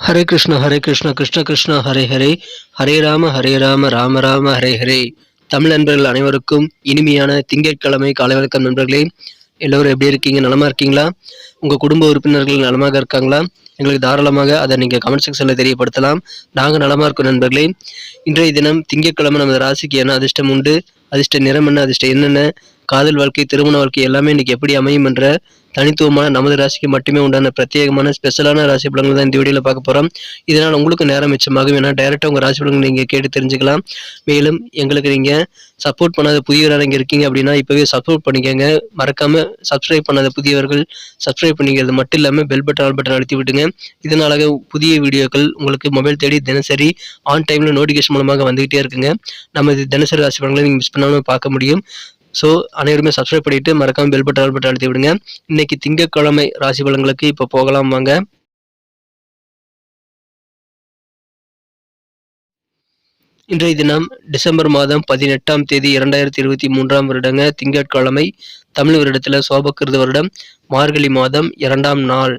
ஹரே கிருஷ்ண கிருஷ்ண கிருஷ்ண ஹரே ஹரே, ஹரே ராம ராம ராம ஹரே ஹரே. தமிழ் நண்பர்கள் அனைவருக்கும் இனிமையான திங்கட்கிழமை காலை வணக்கம் நண்பர்களே. எல்லோரும் எப்படி இருக்கீங்க? நலமா இருக்கீங்களா? உங்கள் குடும்ப உறுப்பினர்கள் நலமாக இருக்காங்களா? எங்களுக்கு தாராளமாக அதை நீங்கள் கமெண்ட் செக்ஷனில் தெரியப்படுத்தலாம். நாங்கள் நலமாக இருக்கோம் நண்பர்களே. இன்றைய தினம் திங்கட்கிழமை நமது ராசிக்கு என்ன அதிர்ஷ்டம் உண்டு, அதிர்ஷ்ட நிறம் என்ன, அதிர்ஷ்டம் என்னென்ன, காதல் வாழ்க்கை, திருமண வாழ்க்கை எல்லாமே இன்னைக்கு எப்படி அமையும் என்ற தனித்துவமான நமது ராசிக்கு மட்டுமே உண்டான பிரத்யேகமான ஸ்பெஷலான ராசி பலன்கள் தான் இந்த வீடியோவில் பார்க்க போகிறோம். இதனால் உங்களுக்கு நேரம் மிச்சமாகும். ஏன்னா டைரெக்டாக உங்கள் ராசி பலன்கள் நீங்கள் கேட்டு தெரிஞ்சுக்கலாம். மேலும் எங்களுக்கு நீங்கள் சப்போர்ட் பண்ணாத புதியவராக இங்கே இருக்கீங்க அப்படின்னா இப்போவே சப்போர்ட் பண்ணிக்கோங்க. மறக்காமல் சப்ஸ்கிரைப் பண்ணாத புதியவர்கள் சப்ஸ்கிரைப் பண்ணிக்கிறது மட்டும் இல்லாமல் பெல் பட்டன் ஆல் பட்டன் அழுத்தி விட்டுங்க. இதனால புதிய வீடியோக்கள் உங்களுக்கு மொபைல் தேடி தினசரி ஆன் டைமில் நோட்டிஃபிகேஷன் மூலமாக வந்துகிட்டே இருக்குங்க. நம்ம இது தினசரி ராசி பலன்களை நீங்கள் மிஸ் பண்ணாமல் பார்க்க முடியும். ஸோ அனைவருமே சப்ஸ்கிரைப் பண்ணிட்டு மறக்காம பெல் பட்டன் ஆல் பட்டன் அழுத்தி விடுங்க. இன்னைக்கு திங்கட்கிழமை ராசி பலன்களுக்கு இப்போ போகலாம் வாங்க. இன்றைய தினம் டிசம்பர் மாதம் 18ஆம் தேதி 2023 வருடங்க திங்கட்கிழமை. தமிழ் வருடத்தில் சோபக்கிருத வருடம் மார்கழி மாதம் 2ஆம் நாள்.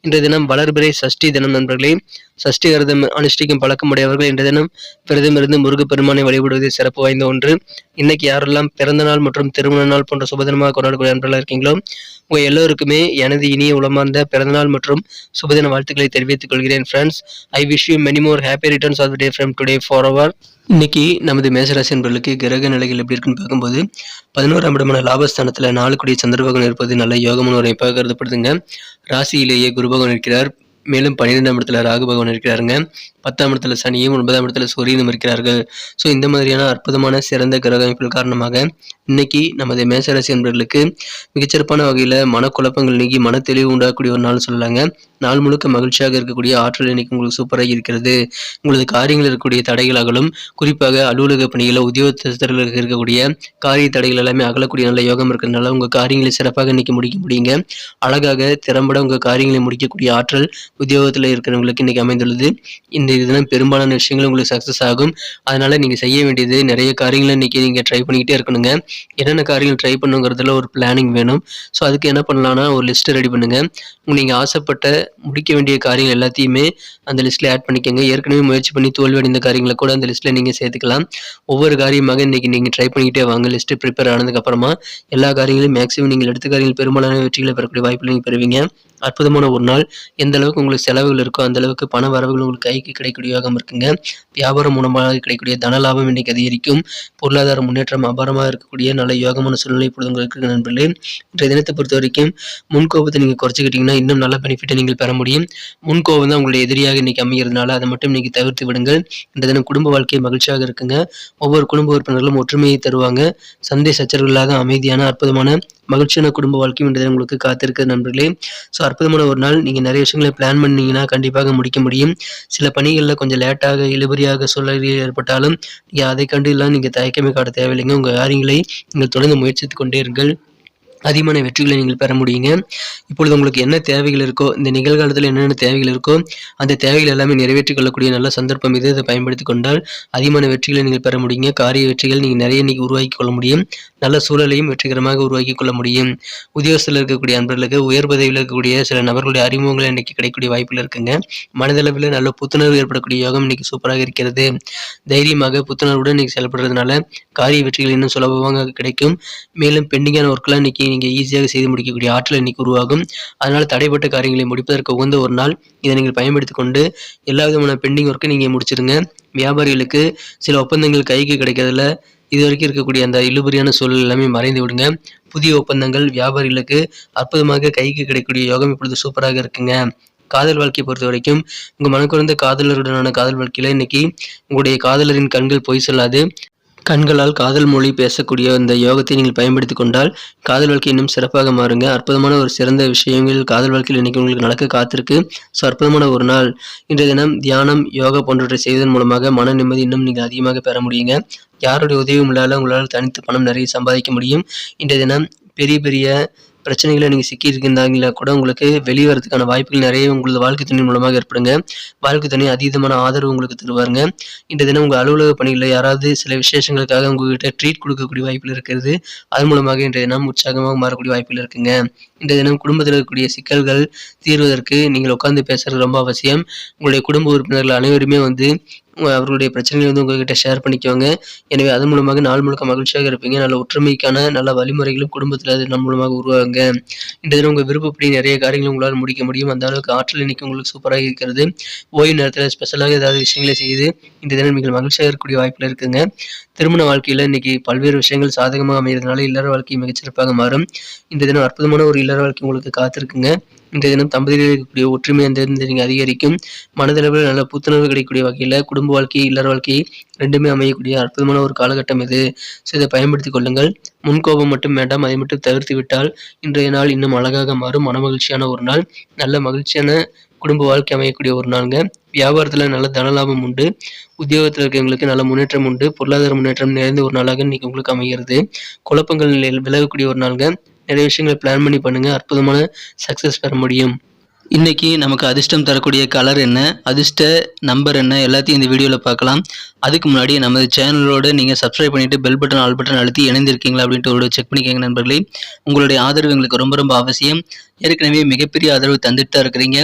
இன்றைய தினம் வளர்பிறை சஷ்டி தினம் நண்பர்களே. சஷ்டி விரதம் அனுஷ்டிக்கும் பழக்கமுடையவர்கள் இன்றைய தினம் விரதம் இருந்து முருகப்பெருமானை வழிபடுவது சிறப்பு வாய்ந்த ஒன்று. இன்னைக்கு யாரெல்லாம் பிறந்த நாள் மற்றும் திருமண நாள் போன்ற சுபதினமாக கொண்டாடக்கூடிய நண்பர்களாக இருக்கீங்களோ உங்கள் எல்லோருக்குமே எனது இனிய உளமார்ந்த பிறந்தநாள் மற்றும் சுபதின வாழ்த்துக்களை தெரிவித்துக் கொள்கிறேன். Friends, I wish you many more happy returns of the day from today for அவர். இன்னைக்கு நமது மேசராசி நண்பர்களுக்கு கிரக நிலைகள் எப்படி இருக்குன்னு பார்க்கும்போது 11ஆம் இடமான லாபஸ்தானத்தில் 4 கூடிய சந்திரபகவான் இருப்பது நல்ல யோகமான ஒரு அமைப்பாக கருதப்படுதுங்க. ராசியிலேயே குருபகவான் இருக்கிறார். மேலும் 12ஆம் இடத்துல ராகு பகவான் இருக்கிறாருங்க. 10ஆம் இடத்துல சனியும் 9ஆம் இடத்துல சூரியனும் இருக்கிறார்கள். ஸோ இந்த மாதிரியான அற்புதமான சிறந்த கிரக அமைப்புகள் காரணமாக இன்னைக்கு நமது மேசராசி நண்பர்களுக்கு மிகச்சிறப்பான வகையில் மனக்குழப்பங்கள் நீங்கி மன தெளிவு உண்டாகக்கூடிய ஒரு நாள் சொல்லலாங்க. நாள் முழுக்க மகிழ்ச்சியாக இருக்கக்கூடிய ஆற்றல் இன்னைக்கு உங்களுக்கு சூப்பராக இருக்கிறது. உங்களது காரியங்கள் இருக்கக்கூடிய தடைகளாகலும் குறிப்பாக அலுவலக பணிகளை உத்தியோகஸ்தர்களுக்கு இருக்கக்கூடிய காரிய தடைகள் எல்லாமே அகலக்கூடிய நல்ல யோகம் இருக்கிறதுனால உங்கள் காரியங்களை சிறப்பாக இன்னைக்கு முடிக்க முடியுங்க. அழகாக திறம்பட உங்கள் காரியங்களை முடிக்கக்கூடிய ஆற்றல் உத்தியோகத்தில் இருக்கிறவங்களுக்கு இன்னைக்கு அமைந்துள்ளது. இந்த தினம் பெரும்பாலான விஷயங்கள் உங்களுக்கு சக்ஸஸ் ஆகும். அதனால நீங்கள் செய்ய வேண்டியது நிறைய காரியங்களை இன்னைக்கு நீங்கள் ட்ரை பண்ணிக்கிட்டே இருக்கணுங்க. என்னென்ன காரியங்கள் ட்ரை பண்ணுங்கிறதுல ஒரு பிளானிங் வேணும். ஸோ அதுக்கு என்ன பண்ணலான்னா ஒரு லிஸ்ட்டு ரெடி பண்ணுங்கள். நீங்கள் ஆசைப்பட்ட முடிக்க வேண்டிய காரியங்கள் எல்லாத்தையுமே அந்த லிஸ்ட்டில் ஆட் பண்ணிக்கோங்க. ஏற்கனவே முயற்சி பண்ணி தோல்வி அடைந்த காரியங்களை கூட அந்த லிஸ்ட்டில் நீங்கள் சேர்த்துக்கலாம். ஒவ்வொரு காரியமாக இன்றைக்கி நீங்கள் ட்ரை பண்ணிக்கிட்டே வாங்க. லிஸ்ட்டு ப்ரிப்பேர் ஆனதுக்கப்புறமா எல்லா காரியங்களையும் மேக்ஸிமம் நீங்கள் எடுத்த காரியங்கள் பெரும்பாலான வெற்றிகளை பெறக்கூடிய வாய்ப்புகளை நீங்கள் பெறுவீங்க. அற்புதமான ஒரு நாள். எந்த அளவுக்கு உங்களுக்கு செலவுகள் இருக்கோ அந்த அளவுக்கு பண வரவுகள் உங்களுக்கு கைக்கு கிடைக்கக்கூடிய யோகம் இருக்குங்க. வியாபாரம் மூலமாக கிடைக்கக்கூடிய தன லாபம் இன்னைக்கு அதிகரிக்கும். பொருளாதார முன்னேற்றம் அபாரமாக இருக்கக்கூடிய நல்ல யோகமான சூழ்நிலை இப்பொழுது உங்களுக்கு நண்பர்களே. இன்றைய தினத்தை பொறுத்த வரைக்கும் முன்கோபத்தை நீங்கள் குறைச்சிக்கிட்டீங்கன்னா இன்னும் நல்ல பெனிஃபிட்டை நீங்கள் பெற முடியும். முன்கோபம் தான் உங்களுடைய எதிரியாக இன்னைக்கு அமைகிறதுனால அதை மட்டும் நீங்கள் தவிர்த்து விடுங்கள். இந்த தினம் குடும்ப வாழ்க்கை மகிழ்ச்சியாக இருக்குங்க. ஒவ்வொரு குடும்ப உறுப்பினர்களும் ஒற்றுமையை தருவாங்க. சண்டை சச்சரவு இல்லாத அமைதியான அற்புதமான மகிழ்ச்சியான குடும்ப வாழ்க்கையும் இன்றைய உங்களுக்கு காத்திருக்கிறது நண்பர்களே. ஸோ அற்புதமான ஒரு நாள். நீங்கள் நிறைய விஷயங்களை பிளான் பண்ணீங்கன்னா கண்டிப்பாக முடிக்க முடியும். சில பணிகளில் கொஞ்சம் லேட்டாக இழுபறியாக சூழ்நிலை ஏற்பட்டாலும் நீங்கள் அதை கண்டு எல்லாம் நீங்கள் தயக்கமே காட்ட தேவையில்லைங்க. உங்கள் காரியங்களை நீங்கள் தொடர்ந்து முயற்சித்து கொண்டே இருங்கள். அதிகமான வெற்றிகளை நீங்கள் பெற முடியுங்க. இப்பொழுது உங்களுக்கு என்ன தேவைகள் இருக்கோ, இந்த நிகழ்காலத்தில் என்னென்ன தேவைகள் இருக்கோ அந்த தேவைகள் எல்லாமே நிறைவேற்றிக் கொள்ளக்கூடிய நல்ல சந்தர்ப்பம் இது. இதை பயன்படுத்தி கொண்டால் அதிகமான வெற்றிகளை நீங்கள் பெற முடியுங்க. காரிய வெற்றிகள் நீங்கள் நிறைய இன்னைக்கு உருவாக்கி கொள்ள முடியும். நல்ல சூழலையும் வெற்றிகரமாக உருவாக்கி கொள்ள முடியும். உத்தியோகத்தில் இருக்கக்கூடிய நண்பர்களுக்கு உயர் பதவியில் இருக்கக்கூடிய சில நபர்களுடைய அறிமுகங்கள் இன்னைக்கு கிடைக்கக்கூடிய வாய்ப்புகள் இருக்குங்க. மனதளவில் நல்ல புத்துணர்வு ஏற்படக்கூடிய யோகம் இன்னைக்கு சூப்பராக இருக்கிறது. தைரியமாக புத்துணர்வுடன் இன்னைக்கு செயல்படுறதுனால காரிய வெற்றிகள் இன்னும் சுலபமாக கிடைக்கும். மேலும் பெண்டிங்கான ஒர்க்கெலாம் இன்னைக்கு நீங்கள் ஈஸியாக செய்து முடிக்கக்கூடிய ஆற்றல் இன்னைக்கு உருவாகும். அதனால் தடைப்பட்ட காரியங்களை முடிப்பதற்கு உகந்த ஒரு நாள். இதை நீங்கள் பயன்படுத்தி கொண்டு எல்லா விதமான பெண்டிங் ஒர்க்கை நீங்கள் முடிச்சிருங்க. வியாபாரிகளுக்கு சில ஒப்பந்தங்கள் கைக்கு கிடைக்கிறதுல இது வரைக்கும் இருக்கக்கூடிய அந்த இழுபறியான சூழல் எல்லாமே மறைந்து விடுங்க. புதிய ஒப்பந்தங்கள் வியாபாரிகளுக்கு அற்புதமாக கைக்கு கிடைக்கக்கூடிய யோகம் இப்பொழுது சூப்பராக இருக்குங்க. காதல் வாழ்க்கையை பொறுத்த வரைக்கும் உங்கள் மனக்குறந்த காதலருடனான காதல் வாழ்க்கையில் இன்னைக்கு உங்களுடைய காதலரின் கண்கள் பொய் சொல்லாது. கண்களால் காதல் மொழி பேசக்கூடிய இந்த யோகத்தை நீங்கள் பயன்படுத்தி கொண்டால் காதல் வாழ்க்கை இன்னும் சிறப்பாக மாறுங்க. அற்புதமான ஒரு சிறந்த விஷயங்கள் காதல் வாழ்க்கையில் இன்னைக்கு உங்களுக்கு நடக்க காத்திருக்கு. ஸோ அற்புதமான ஒரு நாள். இன்றைய தினம் தியானம், யோகா போன்றவற்றை செய்வதன் மூலமாக மன நிம்மதி இன்னும் நீங்கள் அதிகமாக பெற முடியுங்க. யாருடைய உதவியும் இல்லாத உங்களால் தனித்து பணம் நிறைய சம்பாதிக்க முடியும். இன்றைய தினம் பெரிய பெரிய பிரச்சனைகளை நீங்க சிக்கியிருந்தாங்களா கூட உங்களுக்கு வெளிய வரதுக்கான வாய்ப்புகள் நிறைய உங்களது வாழ்க்கை துணை மூலமாக ஏற்படுங்க. வாழ்க்கை துணை அதீதமான ஆதரவு உங்களுக்கு தருவாருங்க. இன்றைய தினம் உங்க அலுவலக பணியில யாராவது சில விசேஷங்களுக்காக உங்ககிட்ட ட்ரீட் கொடுக்கக்கூடிய வாய்ப்புகள் இருக்கிறது. அதன் மூலமாக இன்றைய தினம் உற்சாகமாக மாறக்கூடிய வாய்ப்புகள் இருக்குங்க. இன்றைய தினம் குடும்பத்தில் இருக்கக்கூடிய சிக்கல்கள் தீர்வதற்கு நீங்கள் உட்கார்ந்து பேசுறது ரொம்ப அவசியம். உங்களுடைய குடும்ப உறுப்பினர்கள் அனைவருமே அவர்களுடைய பிரச்சனைகளை உங்ககிட்ட ஷேர் பண்ணிக்குவாங்க. எனவே அதன் மூலமாக நாள் முழுக்க மகிழ்ச்சியாக இருப்பீங்க. நல்ல ஒற்றுமைக்கான நல்ல வழிமுறைகளும் குடும்பத்தில் அதன் மூலமாக உருவாகுங்க. இன்றைய தினம் உங்க விருப்பப்படி நிறைய காரியங்களை உங்களால் முடிக்க முடியும். அந்த அளவுக்கு ஆற்றல் இன்னைக்கு உங்களுக்கு சூப்பராக இருக்கிறது. ஓய்வு நேரத்தில் ஸ்பெஷலாக ஏதாவது விஷயங்களை செய்து இன்றைய தினம் நீங்கள் மகிழ்ச்சியாக இருக்கக்கூடிய வாய்ப்புகள் இருக்குங்க. திருமண வாழ்க்கையில இன்னைக்கு பல்வேறு விஷயங்கள் சாதகமாக அமைகிறதுனால இல்லற வாழ்க்கை மிகச்சிறப்பாக மாறும். இன்றைய தினம் அற்புதமான ஒரு இல்லற வாழ்க்கை உங்களுக்கு காத்திருக்குங்க. இன்றைய தினம் தம்பதியில் இருக்கக்கூடிய ஒற்றுமை அந்த நீங்க அதிகரிக்கும். மனதளவில் நல்ல புத்துணர்வு கிடைக்கக்கூடிய வகையில குடும்ப வாழ்க்கை இல்லற வாழ்க்கை ரெண்டுமே அமையக்கூடிய அற்புதமான ஒரு காலகட்டம் இது. இதை பயன்படுத்திக் கொள்ளுங்கள். முன்கோபம் மட்டும் வேண்டாம், அதை மட்டும் தவிர்த்து விட்டால் இன்றைய நாள் இன்னும் அழகாக மாறும். மனமகிழ்ச்சியான ஒரு நாள், நல்ல மகிழ்ச்சியான குடும்ப வாழ்க்கை அமையக்கூடிய ஒரு நாளுங்க. வியாபாரத்துல நல்ல தனலாபம் உண்டு. உத்தியோகத்தில் இருக்கிறவங்களுக்கு நல்ல முன்னேற்றம் உண்டு. பொருளாதார முன்னேற்றம் நிறைந்த ஒரு நாளாக இன்னைக்கு உங்களுக்கு அமைகிறது. குழப்பங்கள் விலகக்கூடிய ஒரு நாளுங்க. நிறைய விஷயங்களை பிளான் பண்ணி பண்ணுங்க. அற்புதமான சக்சஸ் பெற முடியும். இன்னைக்கு நமக்கு அதிர்ஷ்டம் தரக்கூடிய கலர் என்ன, அதிர்ஷ்ட நம்பர் என்ன, எல்லாத்தையும் இந்த வீடியோவில் பார்க்கலாம். அதுக்கு முன்னாடி நமது சேனலோட நீங்கள் சப்ஸ்கிரைப் பண்ணிட்டு பெல் பட்டன் ஆல் பட்டன் அழுத்தி இணைந்திருக்கீங்களா அப்படின்ட்டு ஒரு செக் பண்ணிக்கோங்க நண்பர்களே. உங்களுடைய ஆதரவு எங்களுக்கு ரொம்ப ரொம்ப அவசியம். ஏற்கனவே மிகப்பெரிய ஆதரவு தந்துட்டு தான் இருக்கிறீங்க.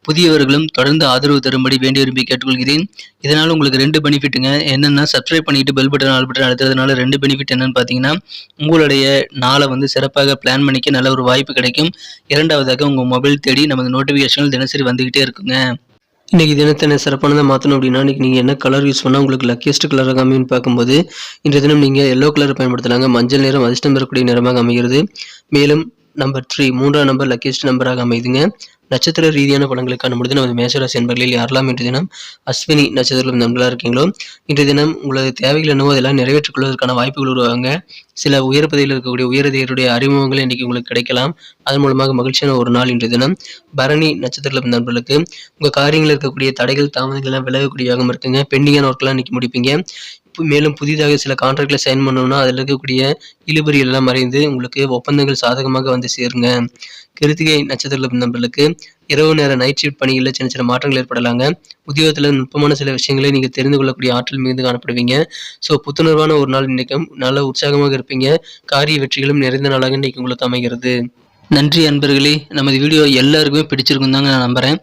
புதியவர்களும் தொடர்ந்து ஆதரவு தரும்படி வேண்டி விரும்பி கேட்டுக்கொள்கிறேன். இதனால் உங்களுக்கு 2 பெனிஃபிட்டுங்க. என்னென்னா சப்ஸ்கிரைப் பண்ணிட்டு பெல் பட்டன் ஆல் பட்டன் அழுத்துறதுனால 2 பெனிஃபிட் என்னன்னு பார்த்தீங்கன்னா, உங்களுடைய நாளை சிறப்பாக பிளான் பண்ணிக்க நல்ல ஒரு வாய்ப்பு கிடைக்கும். இரண்டாவதாக உங்கள் மொபைல் தேடி நமது நோட்டிஃபிகேஷன்கள் தினசரி வந்துகிட்டே இருக்குங்க. இன்னைக்கு தினத்தை சிறப்பானதாக மாற்றணும் அப்படின்னா இன்னைக்கு நீங்கள் என்ன கலர் யூஸ் பண்ணால் உங்களுக்கு லக்கியஸ்ட் கலராக அமையும்னு பார்க்கும்போது இன்றைய தினம் நீங்கள் எல்லோ கலர் பயன்படுத்தலாங்க. மஞ்சள் நிறம் அதிர்ஷ்டம் பெறக்கூடிய நிறமாக அமைகிறது. மேலும் நம்பர் 3 மூன்றாம் நம்பர் லக்கியஸ்ட் நம்பராக அமைதுங்க. நட்சத்திர ரீதியான பலன்களை காணும்பொழுது நமது மேஷராசி என்பர்களில் யாரெல்லாம் இன்றைய தினம் அஸ்வினி நட்சத்திரம் நண்பர்களாக இருக்கீங்களோ இன்றைய தினம் உங்களது தேவைகள் என்னவோ அதெல்லாம் நிறைவேற்றிக் கொள்வதற்கான வாய்ப்புகள் உருவாங்க. சில உயர் பதவியில் இருக்கக்கூடிய உயரதிகாரியுடைய அறிமுகங்கள் இன்னைக்கு உங்களுக்கு கிடைக்கலாம். அதன் மூலமாக மகிழ்ச்சியான ஒரு நாள் இன்றைய தினம். பரணி நட்சத்திர நண்பர்களுக்கு உங்க காரியங்களில் இருக்கக்கூடிய தடைகள் தாமதங்கள் எல்லாம் விலகக்கூடியதாக இருக்குங்க. பெண்டிங்கான ஒர்க்கெல்லாம் இன்னைக்கு முடிப்பீங்க. மேலும் புதிதாக சில கான்ட்ராக்ட்ல சைன் பண்ணணும்னா அதில் இருக்கக்கூடிய இழுபறி எல்லாம் மறைந்து உங்களுக்கு ஒப்பந்தங்கள் சாதகமாக சேருங்க. கிருத்திகை நட்சத்திர நண்பர்களுக்கு இரவு நேர நைட் ஷிஃப்ட் பணிகளில் சின்ன சின்ன மாற்றங்கள் ஏற்படலாங்க. உத்தியோகத்தில் நுட்பமான சில விஷயங்களை நீங்கள் தெரிந்து கொள்ளக்கூடிய ஆற்றல் மிகுந்து காணப்படுவீங்க. புத்துணர்வான ஒரு நாள் இன்னைக்கும் நல்ல உற்சாகமாக இருப்பீங்க. காரிய வெற்றிகளும் நிறைந்த நாளாக இன்னைக்கு உங்களுக்கு அமைகிறது. நன்றி அன்பர்களே. நமது வீடியோ எல்லாருக்குமே பிடிச்சிருக்கும் தாங்க நான் நம்புகிறேன்.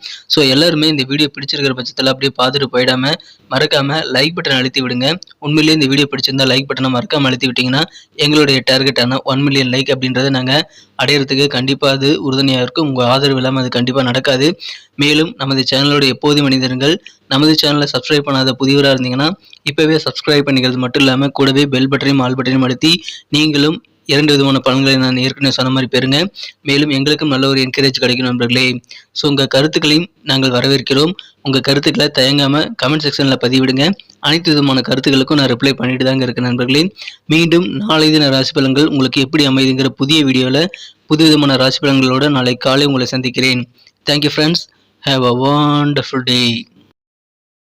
எல்லாருமே இந்த வீடியோ பிடிச்சிருக்கிற பட்சத்தில் அப்படியே பார்த்துட்டு போயிடாமல் மறக்காமல் லைக் பட்டன் அழுத்தி விடுங்க. உண்மையிலேயே இந்த வீடியோ பிடிச்சிருந்தா லைக் பட்டனை மறக்காமல் அழுத்தி விட்டிங்கன்னா எங்களுடைய டார்கெட்டான 1 மில்லியன் லைக் அப்படின்றத நாங்கள் அடையிறதுக்கு கண்டிப்பாக அது உறுதுணையாக இருக்கும். உங்கள் ஆதரவு இல்லாமல் அது கண்டிப்பாக நடக்காது. மேலும் நமது சேனலோட எப்போதும் மனிதர்கள் நமது சேனலை சப்ஸ்கிரைப் பண்ணாத புதியவராக இருந்தீங்கன்னா இப்போவே சப்ஸ்கிரைப் பண்ணிக்கிறது மட்டும் இல்லாமல் கூடவே பெல் பட்டனையும் ஆல் பட்டனையும் அழுத்தி நீங்களும் 2 விதமான பலன்களை நான் ஏற்கனவே சொன்ன மாதிரி பெறுங்க. மேலும் எங்களுக்கும் நல்ல ஒரு என்கரேஜ் கிடைக்கும் நண்பர்களே. உங்கள் கருத்துக்களையும் நாங்கள் வரவேற்கிறோம். உங்கள் கருத்துக்களை தயங்காமல் கமெண்ட் செக்ஷனில் பதிவிடுங்க. அனைத்து விதமான கருத்துக்களுக்கும் நான் ரிப்ளை பண்ணிட்டு தாங்க இருக்கேன் நண்பர்களே. மீண்டும் நாளை தின ராசி பலன்கள் உங்களுக்கு எப்படி அமைதுங்கிற புதிய வீடியோவில் புது விதமான ராசி பலன்களோடு நாளை காலை உங்களை சந்திக்கிறேன். Thank you friends. Have a wonderful day.